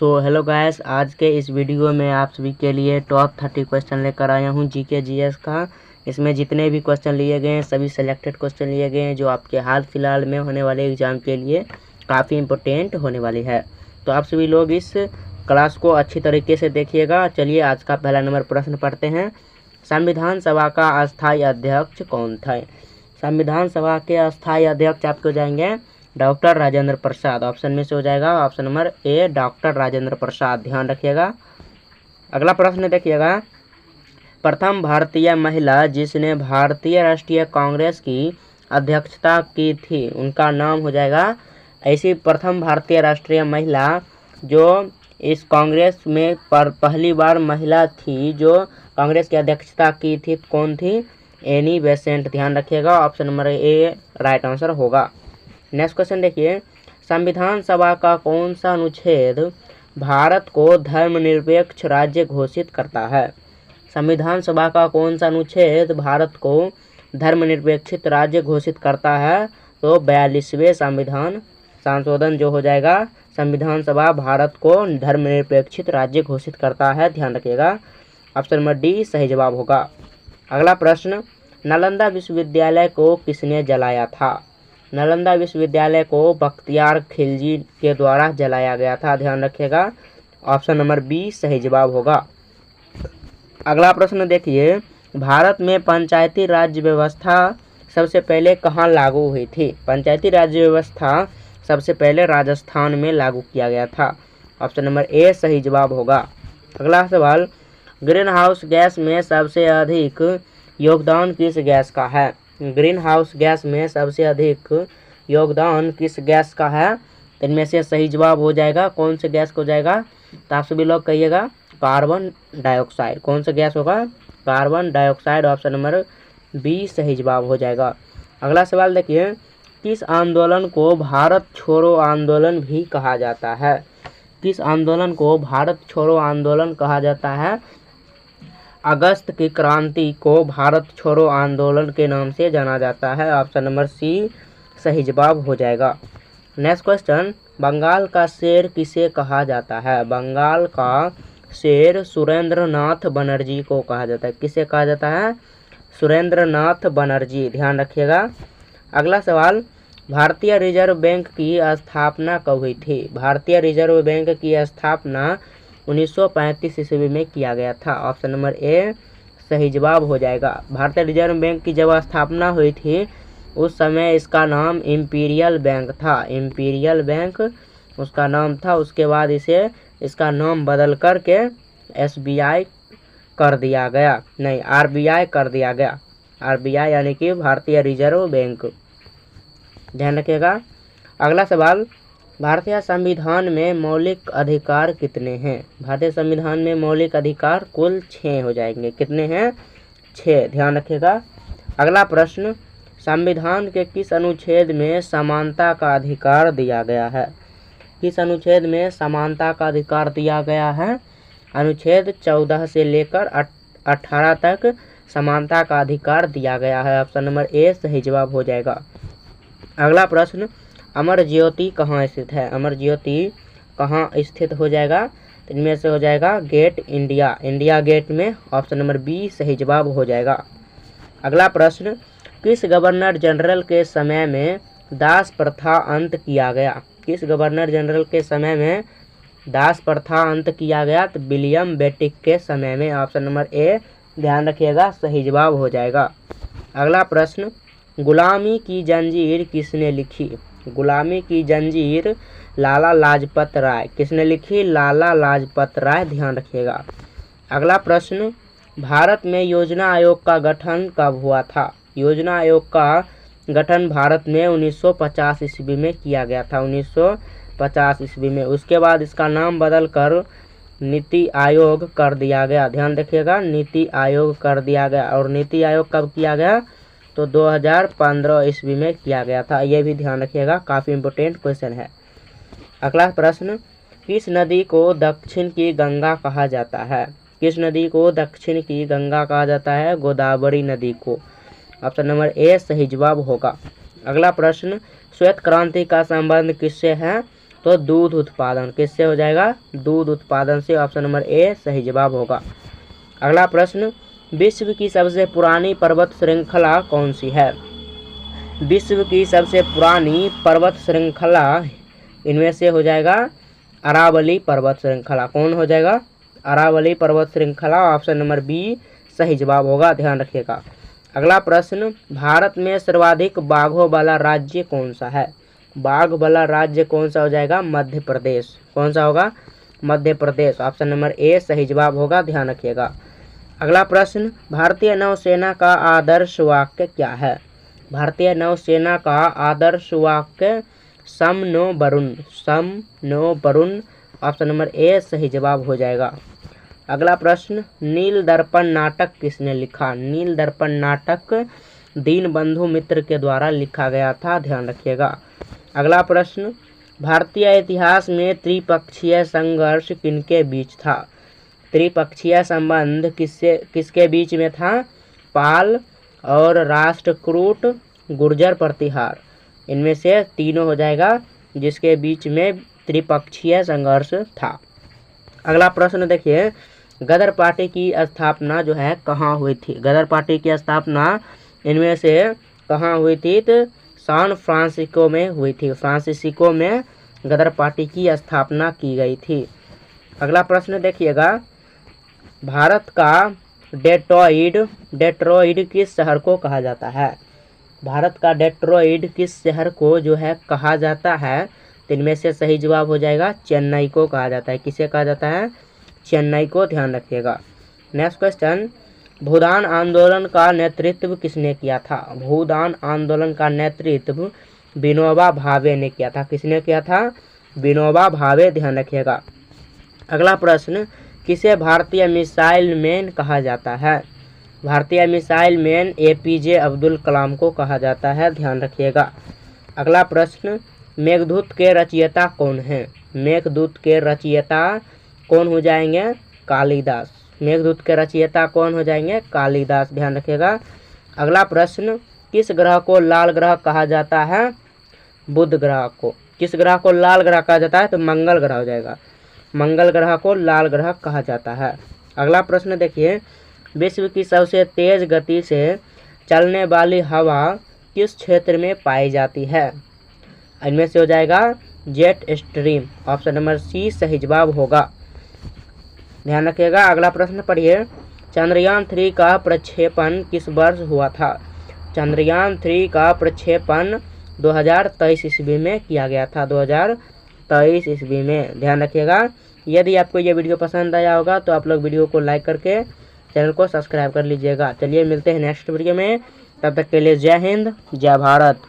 Hello guys, आज के इस वीडियो में आप सभी के लिए टॉप 30 क्वेश्चन लेकर आया हूं जीके जीएस का। इसमें जितने भी क्वेश्चन लिए गए हैं सभी सेलेक्टेड क्वेश्चन लिए गए हैं जो आपके हाल फिलहाल में होने वाले एग्जाम के लिए काफ़ी इम्पोर्टेंट होने वाली है। तो आप सभी लोग इस क्लास को अच्छी तरीके से देखिएगा। चलिए आज का पहला नंबर प्रश्न पढ़ते हैं। संविधान सभा का अस्थायी अध्यक्ष कौन था? संविधान सभा के अस्थायी अध्यक्ष आपके हो जाएंगे डॉक्टर राजेंद्र प्रसाद। ऑप्शन में से हो जाएगा option number A doctor Rajendra Prasad, ध्यान रखिएगा। अगला प्रश्न देखिएगा, प्रथम भारतीय महिला जिसने भारतीय राष्ट्रीय कांग्रेस की अध्यक्षता की थी उनका नाम हो जाएगा। ऐसी प्रथम भारतीय राष्ट्रीय महिला जो इस कांग्रेस में पहली बार महिला थी जो कांग्रेस की अध्यक्षता की थी, कौन थी? एनी बेसेंट, ध्यान रखिएगा। ऑप्शन नंबर ए राइट आंसर होगा। नेक्स्ट क्वेश्चन देखिए, संविधान सभा का कौन सा अनुच्छेद भारत को धर्मनिरपेक्ष राज्य घोषित करता है? संविधान सभा का कौन सा अनुच्छेद भारत को धर्मनिरपेक्षित राज्य घोषित करता है? तो 42वें संविधान संशोधन जो हो जाएगा, संविधान सभा भारत को धर्मनिरपेक्षित राज्य घोषित करता है, ध्यान रखिएगा। ऑप्शन नंबर डी सही जवाब होगा। अगला प्रश्न, नालंदा विश्वविद्यालय को किसने जलाया था? नालंदा विश्वविद्यालय को बख्तियार खिलजी के द्वारा जलाया गया था, ध्यान रखिएगा। ऑप्शन नंबर बी सही जवाब होगा। अगला प्रश्न देखिए, भारत में पंचायती राज व्यवस्था सबसे पहले कहाँ लागू हुई थी? पंचायती राज व्यवस्था सबसे पहले राजस्थान में लागू किया गया था। ऑप्शन नंबर ए सही जवाब होगा। अगला सवाल, ग्रीन हाउस गैस में सबसे अधिक योगदान किस गैस का है? ग्रीन हाउस गैस में सबसे अधिक योगदान किस गैस का है? इनमें से सही जवाब हो जाएगा, कौन से गैस को जाएगा? तो आप सभी लोग कहिएगा कार्बन डाइऑक्साइड। कौन सा गैस होगा? Carbon dioxide. Option number B सही जवाब हो जाएगा। अगला सवाल देखिए, किस आंदोलन को भारत छोड़ो आंदोलन भी कहा जाता है? किस आंदोलन को भारत छोड़ो आंदोलन कहा जाता है? अगस्त की क्रांति को भारत छोड़ो आंदोलन के नाम से जाना जाता है। ऑप्शन नंबर सी सही जवाब हो जाएगा। नेक्स्ट क्वेश्चन, बंगाल का शेर किसे कहा जाता है? बंगाल का शेर सुरेंद्र नाथ बनर्जी को कहा जाता है। किसे कहा जाता है? सुरेंद्र नाथ बनर्जी, ध्यान रखिएगा। अगला सवाल, भारतीय रिजर्व बैंक की स्थापना कब हुई थी? भारतीय रिजर्व बैंक की स्थापना 1935 ईस्वी में किया गया था। ऑप्शन नंबर ए सही जवाब हो जाएगा। भारतीय रिजर्व बैंक की जब स्थापना हुई थी उस समय इसका नाम इंपीरियल बैंक था। इंपीरियल बैंक उसका नाम था। उसके बाद इसका नाम बदल करके एसबीआई कर दिया गया, नहीं आरबीआई कर दिया गया। आरबीआई यानी कि भारतीय रिजर्व बैंक, ध्यान रखिएगा। अगला सवाल, भारतीय संविधान में मौलिक अधिकार कितने हैं? भारतीय संविधान में मौलिक अधिकार कुल 6 हो जाएंगे। कितने हैं? 6, ध्यान रखिएगा। अगला प्रश्न, संविधान के किस अनुच्छेद में समानता का अधिकार दिया गया है? किस अनुच्छेद में समानता का अधिकार दिया गया है? अनुच्छेद 14 से लेकर 18 तक समानता का अधिकार दिया गया है। ऑप्शन नंबर ए सही जवाब हो जाएगा। अगला प्रश्न, अमर ज्योति कहाँ स्थित है? अमर ज्योति कहाँ स्थित हो जाएगा? तो इनमें से हो जाएगा गेट इंडिया, इंडिया गेट में। ऑप्शन नंबर बी सही जवाब हो जाएगा। अगला प्रश्न, किस गवर्नर जनरल के समय में दास प्रथा अंत किया गया? किस गवर्नर जनरल के समय में दास प्रथा अंत किया गया? तो विलियम बेटिक के समय में। ऑप्शन नंबर ए ध्यान रखिएगा सही जवाब हो जाएगा। अगला प्रश्न, गुलामी की जंजीर किसने लिखी? गुलामी की जंजीर लाला लाजपत राय। किसने लिखी? लाला लाजपत राय, ध्यान रखिएगा। अगला प्रश्न, भारत में योजना आयोग का गठन कब हुआ था? योजना आयोग का गठन भारत में 1950 ईस्वी में किया गया था। 1950 ईस्वी में। उसके बाद इसका नाम बदल कर नीति आयोग कर दिया गया, ध्यान रखिएगा। नीति आयोग कर दिया गया। और नीति आयोग कब किया गया? तो 2015 ईस्वी में किया गया था। ये भी ध्यान रखिएगा, काफ़ी इम्पोर्टेंट क्वेश्चन है। अगला प्रश्न, किस नदी को दक्षिण की गंगा कहा जाता है? किस नदी को दक्षिण की गंगा कहा जाता है? गोदावरी नदी को। ऑप्शन नंबर ए सही जवाब होगा। अगला प्रश्न, श्वेत क्रांति का संबंध किससे है? तो दूध उत्पादन। किससे हो जाएगा? दूध उत्पादन से। ऑप्शन नंबर ए सही जवाब होगा। अगला प्रश्न, विश्व की सबसे पुरानी पर्वत श्रृंखला कौन सी है? विश्व की सबसे पुरानी पर्वत श्रृंखला इनमें से हो जाएगा अरावली पर्वत श्रृंखला। कौन हो जाएगा? अरावली पर्वत श्रृंखला। ऑप्शन नंबर बी सही जवाब होगा, ध्यान रखिएगा। अगला प्रश्न, भारत में सर्वाधिक बाघों वाला राज्य कौन सा है? बाघ वाला राज्य कौन सा हो जाएगा? मध्य प्रदेश। कौन सा होगा? Madhya Pradesh. Option number A सही जवाब होगा, ध्यान रखिएगा। अगला प्रश्न, भारतीय नौसेना का आदर्श वाक्य क्या है? भारतीय नौसेना का आदर्श वाक्य सम नो वरुण। सम नो वरुण। ऑप्शन नंबर ए सही जवाब हो जाएगा। अगला प्रश्न, नील दर्पण नाटक किसने लिखा? नील दर्पण नाटक दीनबंधु मित्र के द्वारा लिखा गया था, ध्यान रखिएगा। अगला प्रश्न, भारतीय इतिहास में त्रिपक्षीय संघर्ष किनके बीच था? त्रिपक्षीय संबंध किसके बीच में था? पाल और राष्ट्रकूट गुर्जर प्रतिहार, इनमें से तीनों हो जाएगा जिसके बीच में त्रिपक्षीय संघर्ष था। अगला प्रश्न देखिए, गदर पार्टी की स्थापना जो है कहाँ हुई थी? गदर पार्टी की स्थापना इनमें से कहाँ हुई थी? तो सैन फ्रांसिस्को में हुई थी। फ्रांसिस्को में गदर पार्टी की स्थापना की गई थी। अगला प्रश्न देखिएगा, भारत का डेट्रॉइड किस शहर को कहा जाता है? भारत का डेट्रॉइड किस शहर को जो है कहा जाता है? तो इनमें से सही जवाब हो जाएगा चेन्नई को कहा जाता है। किसे कहा जाता है? चेन्नई को, ध्यान रखिएगा। नेक्स्ट क्वेश्चन, भूदान आंदोलन का नेतृत्व किसने किया था? भूदान आंदोलन का नेतृत्व विनोबा भावे ने किया था। किसने किया था? विनोबा भावे, ध्यान रखिएगा। अगला प्रश्न, किसे भारतीय मिसाइल मैन कहा जाता है? भारतीय missile man APJ Abdul Kalam को कहा जाता है, ध्यान रखिएगा। अगला प्रश्न, मेघदूत के रचयिता कौन है? मेघदूत के रचयिता कौन हो जाएंगे? कालिदास। मेघदूत के रचयिता कौन हो जाएंगे? कालिदास, ध्यान रखिएगा। अगला प्रश्न, किस ग्रह को लाल ग्रह कहा जाता है? बुध ग्रह को। किस ग्रह को लाल ग्रह कहा जाता है? तो मंगल ग्रह हो जाएगा। मंगल ग्रह को लाल ग्रह कहा जाता है। अगला प्रश्न देखिए, विश्व की सबसे तेज गति से चलने वाली हवा किस क्षेत्र में पाई जाती है? इनमें से हो जाएगा jet stream. Option number C सही जवाब होगा, ध्यान रखिएगा। अगला प्रश्न पढ़िए, चंद्रयान 3 का प्रक्षेपण किस वर्ष हुआ था? चंद्रयान 3 का प्रक्षेपण 2023 ईस्वी में किया गया था। 2023 ईस्वी में, ध्यान रखिएगा। यदि आपको ये वीडियो पसंद आया होगा तो आप लोग वीडियो को लाइक करके चैनल को सब्सक्राइब कर लीजिएगा। चलिए मिलते हैं नेक्स्ट वीडियो में, तब तक के लिए जय हिंद, जय भारत।